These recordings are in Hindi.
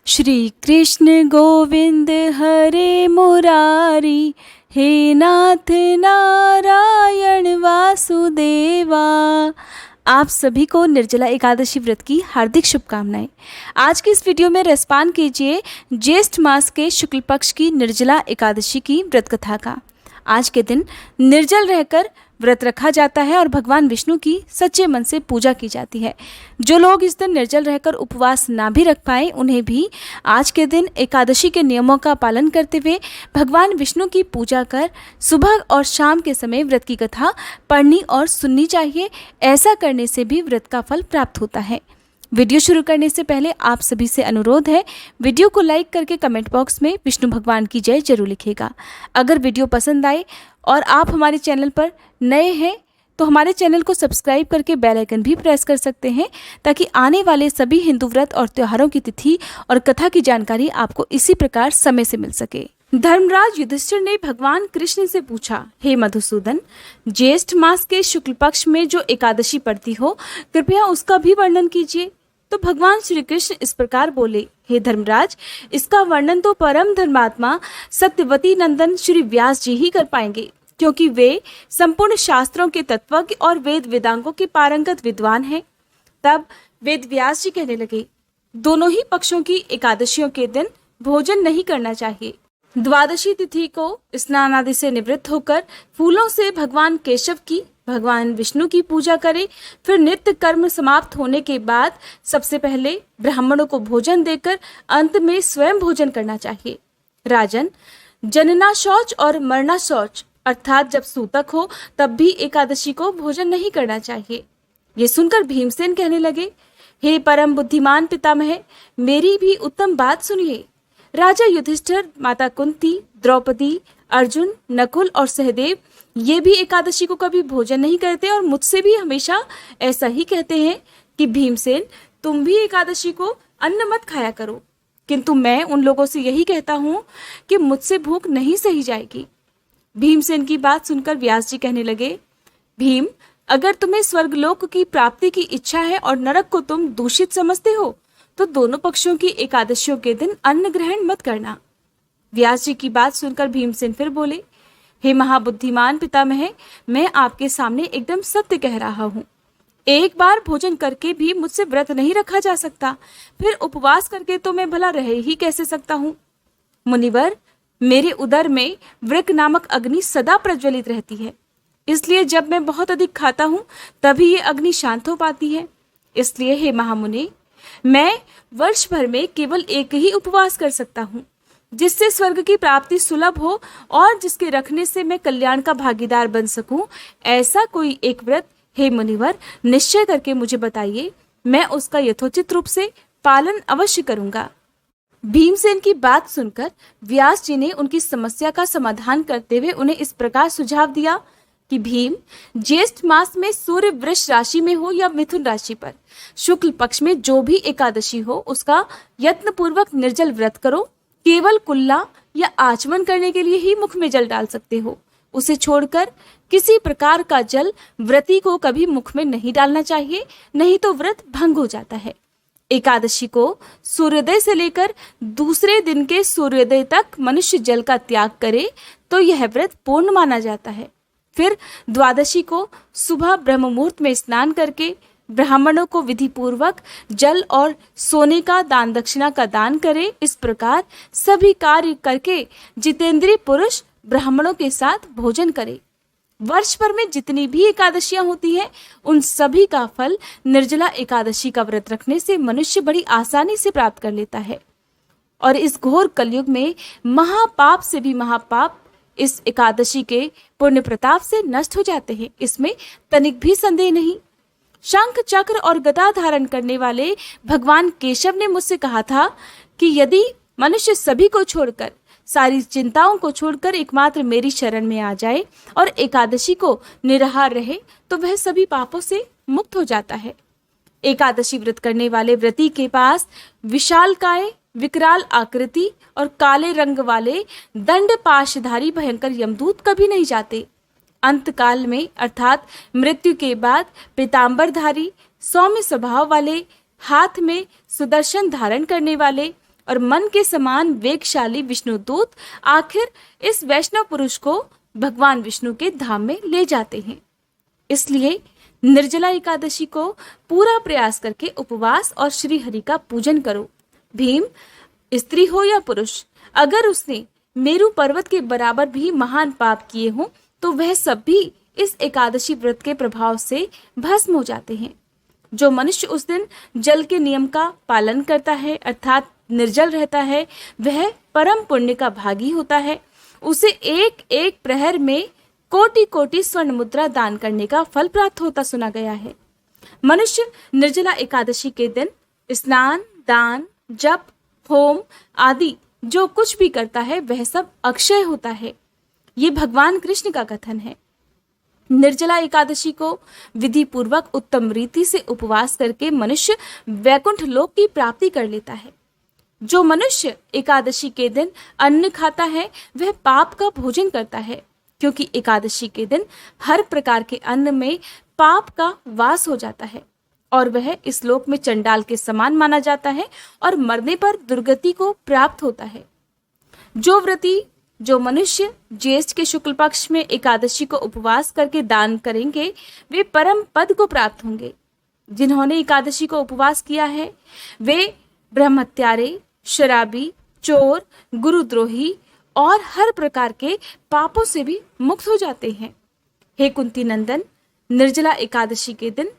श्री कृष्ण गोविंद हरे मुरारी, हे नाथ नारायण वासुदेवा। आप सभी को निर्जला एकादशी व्रत की हार्दिक शुभकामनाएं। आज की इस वीडियो में रेस्पॉन्ड कीजिए ज्येष्ठ मास के शुक्ल पक्ष की निर्जला एकादशी की व्रत कथा का। आज के दिन निर्जल रहकर व्रत रखा जाता है और भगवान विष्णु की सच्चे मन से पूजा की जाती है। जो लोग इस दिन निर्जल रहकर उपवास ना भी रख पाए, उन्हें भी आज के दिन एकादशी के नियमों का पालन करते हुए भगवान विष्णु की पूजा कर सुबह और शाम के समय व्रत की कथा पढ़नी और सुननी चाहिए। ऐसा करने से भी व्रत का फल प्राप्त होता है। वीडियो शुरू करने से पहले आप सभी से अनुरोध है, वीडियो को लाइक करके कमेंट बॉक्स में विष्णु भगवान की जय जरूर लिखिएगा। अगर वीडियो पसंद आए और आप हमारे चैनल पर नए हैं तो हमारे चैनल को सब्सक्राइब करके बेल आइकन भी प्रेस कर सकते हैं, ताकि आने वाले सभी हिंदू व्रत और त्योहारों की तिथि और कथा की जानकारी आपको इसी प्रकार समय से मिल सके। धर्मराज युधिष्ठिर ने भगवान कृष्ण से पूछा, हे मधुसूदन, ज्येष्ठ मास के शुक्ल पक्ष में जो एकादशी पड़ती हो, कृपया उसका भी वर्णन कीजिए। तो भगवान श्री कृष्ण इस प्रकार बोले, हे धर्मराज, इसका वर्णन तो परम धर्मात्मा सत्यवती नंदन श्री व्यास जी ही कर पाएंगे, क्योंकि वे संपूर्ण शास्त्रों के तत्वज्ञ और वेद वेदांगों के पारंगत विद्वान हैं। तब वेद व्यास जी कहने लगे, दोनों ही पक्षों की एकादशियों के दिन भोजन नहीं करना चाहिए। द्वादशी तिथि को स्नान आदि से निवृत्त होकर फूलों से भगवान केशव की, भगवान विष्णु की पूजा करें। फिर नित्य कर्म समाप्त होने के बाद सबसे पहले ब्राह्मणों को भोजन देकर अंत में स्वयं भोजन करना चाहिए। राजन, जनना शौच और मरना शौच, अर्थात जब सूतक हो तब भी एकादशी को भोजन नहीं करना चाहिए। ये सुनकर भीमसेन कहने लगे, हे परम बुद्धिमान पितामह, मेरी भी उत्तम बात सुनिए। राजा युधिष्ठिर, माता कुंती, द्रौपदी, अर्जुन, नकुल और सहदेव ये भी एकादशी को कभी भोजन नहीं करते और मुझसे भी हमेशा ऐसा ही कहते हैं कि भीमसेन, तुम भी एकादशी को अन्न मत खाया करो। किंतु मैं उन लोगों से यही कहता हूँ कि मुझसे भूख नहीं सही जाएगी। भीमसेन की बात सुनकर व्यास जी कहने लगे, भीम, अगर तुम्हें स्वर्गलोक की प्राप्ति की इच्छा है और नरक को तुम दूषित समझते हो, तो दोनों पक्षों की एकादशियों के दिन अन्न ग्रहण मत करना। व्यास जी की बात सुनकर भीमसेन फिर बोले, हे महाबुद्धिमान पितामह, मैं आपके सामने एकदम सत्य कह रहा हूँ। एक बार भोजन करके भी मुझसे व्रत नहीं रखा जा सकता, फिर उपवास करके तो मैं भला रह ही कैसे सकता हूँ। मुनिवर, मेरे उदर में वृक नामक अग्नि सदा प्रज्वलित रहती है, इसलिए जब मैं बहुत अधिक खाता हूँ तभी ये अग्नि शांत हो पाती है। इसलिए हे महामुनि, मैं वर्ष भर में केवल एक ही उपवास कर सकता हूँ, जिससे स्वर्ग की प्राप्ति सुलभ हो और जिसके रखने से मैं कल्याण का भागीदार बन सकूं। ऐसा कोई एक व्रत हे मुनिवर निश्चय करके मुझे बताइए, मैं उसका यथोचित रूप से पालन अवश्य करूंगा। भीमसेन की बात सुनकर व्यास जी ने उनकी समस्या का समाधान करते हुए उन्हें इस प्रकार सुझाव दिया कि भीम, ज्येष्ठ मास में सूर्य वृष राशि में हो या मिथुन राशि पर शुक्ल पक्ष में जो भी एकादशी हो, उसका यत्न पूर्वक निर्जल व्रत करो। केवल कुल्ला या आचमन करने के लिए ही मुख में जल डाल सकते हो। उसे छोड़कर किसी प्रकार का जल व्रती को कभी मुख में नहीं डालना चाहिए, नहीं तो व्रत भंग हो जाता है। एकादशी को सूर्योदय से लेकर दूसरे दिन के सूर्योदय तक मनुष्य जल का त्याग करे तो यह व्रत पूर्ण माना जाता है। फिर द्वादशी को सुबह ब्रह्म मुहूर्त में स्नान करके ब्राह्मणों को विधि पूर्वक जल और सोने का दान दक्षिणा का दान करे। इस प्रकार सभी कार्य करके जितेंद्रिय पुरुष ब्राह्मणों के साथ भोजन करे। वर्ष भर में जितनी भी एकादशियां होती हैं, उन सभी का फल निर्जला एकादशी का व्रत रखने से मनुष्य बड़ी आसानी से प्राप्त कर लेता है। और इस घोर कलयुग में महापाप से भी महापाप इस एकादशी के पुण्य प्रताप से नष्ट हो जाते हैं, इसमें तनिक भी संदेह नहीं। शंख चक्र और गदा धारण करने वाले भगवान केशव ने मुझसे कहा था कि यदि मनुष्य सभी को छोड़कर, सारी चिंताओं को छोड़कर एकमात्र मेरी शरण में आ जाए और एकादशी को निराहार रहे, तो वह सभी पापों से मुक्त हो जाता है। एकादशी व्रत करने वाले व्रती के पास विशालकाय, विकराल आकृति और काले रंग वाले दंड पाशधारी भयंकर यमदूत कभी नहीं जाते। अंत काल में अर्थात मृत्यु के बाद पीतांबरधारी, सौम्य स्वभाव वाले, हाथ में सुदर्शन धारण करने वाले, और मन के समान वेगशाली विष्णुदूत आखिर इस वैष्णव पुरुष को भगवान विष्णु के धाम में ले जाते हैं। इसलिए निर्जला एकादशी को पूरा प्रयास करके उपवास और श्री हरि का पूजन करो। भीम स्त्री हो या पुरुष, अगर उसने मेरू पर्वत के बराबर भी महान पाप किए हों तो वह सब भी इस एकादशी व्रत के प्रभाव से भस्म हो जाते हैं। जो मनुष्य उस दिन जल के नियम का पालन करता है अर्थात निर्जल रहता है, वह परम पुण्य का भागी होता है। उसे एक एक प्रहर में कोटि कोटि स्वर्ण मुद्रा दान करने का फल प्राप्त होता सुना गया है। मनुष्य निर्जला एकादशी के दिन स्नान, दान, जप, होम आदि जो कुछ भी करता है वह सब अक्षय होता है। ये भगवान कृष्ण का कथन है। निर्जला एकादशी को विधि पूर्वक उत्तम रीति से उपवास करके मनुष्य वैकुंठ लोक की प्राप्ति कर लेता है। जो मनुष्य एकादशी के दिन अन्न खाता है वह पाप का भोजन करता है, क्योंकि एकादशी के दिन हर प्रकार के अन्न में पाप का वास हो जाता है और वह इस लोक में चंडाल के समान माना जाता है और मरने पर दुर्गति को प्राप्त होता है। जो मनुष्य ज्येष्ठ के शुक्ल पक्ष में एकादशी को उपवास करके दान करेंगे वे परम पद को प्राप्त होंगे। जिन्होंने एकादशी को उपवास किया है वे ब्रह्मत्यारे, शराबी, चोर, गुरुद्रोही और हर प्रकार के पापों से भी मुक्त हो जाते हैं। हे कुंती नंदन, निर्जला एकादशी के दिन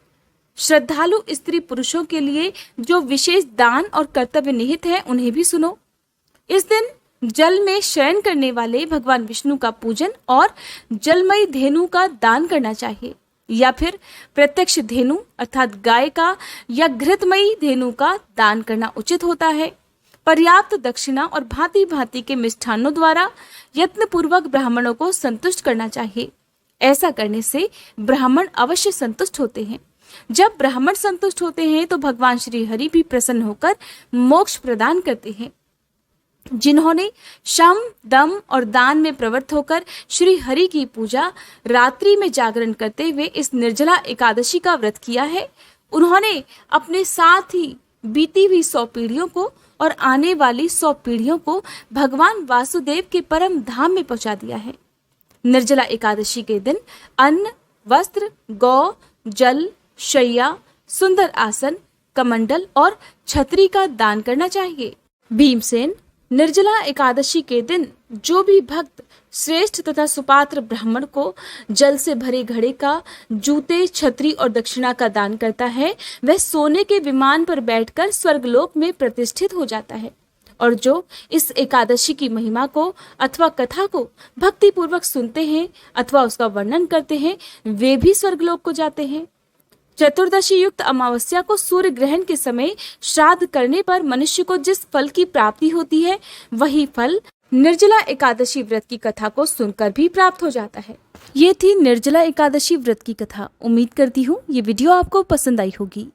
श्रद्धालु स्त्री पुरुषों के लिए जो विशेष दान और कर्तव्य निहित है उन्हें भी सुनो। इस दिन जल में शयन करने वाले भगवान विष्णु का पूजन और जलमयी धेनु का दान करना चाहिए, या फिर प्रत्यक्ष धेनु अर्थात गाय का या घृतमयी धेनु का दान करना उचित होता है। पर्याप्त दक्षिणा और भांति भांति के मिष्ठानों द्वारा यत्न पूर्वक ब्राह्मणों को संतुष्ट करना चाहिए। ऐसा करने से ब्राह्मण अवश्य संतुष्ट होते हैं। जब ब्राह्मण संतुष्ट होते हैं तो भगवान श्री हरि भी प्रसन्न होकर मोक्ष प्रदान करते हैं। जिन्होंने शम, दम और दान में प्रवृत्त होकर श्री हरि की पूजा रात्रि में जागरण करते हुए इस निर्जला एकादशी का व्रत किया है, उन्होंने अपने साथ ही बीती हुई 100 पीढ़ियों को और आने वाली 100 पीढ़ियों को भगवान वासुदेव के परम धाम में पहुंचा दिया है। निर्जला एकादशी के दिन अन्न, वस्त्र, गौ, जल, शैया, सुंदर आसन, कमंडल और छतरी का दान करना चाहिए। भीमसेन, निर्जला एकादशी के दिन जो भी भक्त श्रेष्ठ तथा सुपात्र ब्राह्मण को जल से भरे घड़े का, जूते, छतरी और दक्षिणा का दान करता है वह सोने के विमान पर बैठकर स्वर्गलोक में प्रतिष्ठित हो जाता है। और जो इस एकादशी की महिमा को अथवा कथा को भक्ति पूर्वक सुनते हैं अथवा उसका वर्णन करते हैं वे भी स्वर्गलोक को जाते हैं। चतुर्दशी युक्त अमावस्या को सूर्य ग्रहण के समय श्राद्ध करने पर मनुष्य को जिस फल की प्राप्ति होती है वही फल निर्जला एकादशी व्रत की कथा को सुनकर भी प्राप्त हो जाता है। ये थी निर्जला एकादशी व्रत की कथा। उम्मीद करती हूँ ये वीडियो आपको पसंद आई होगी।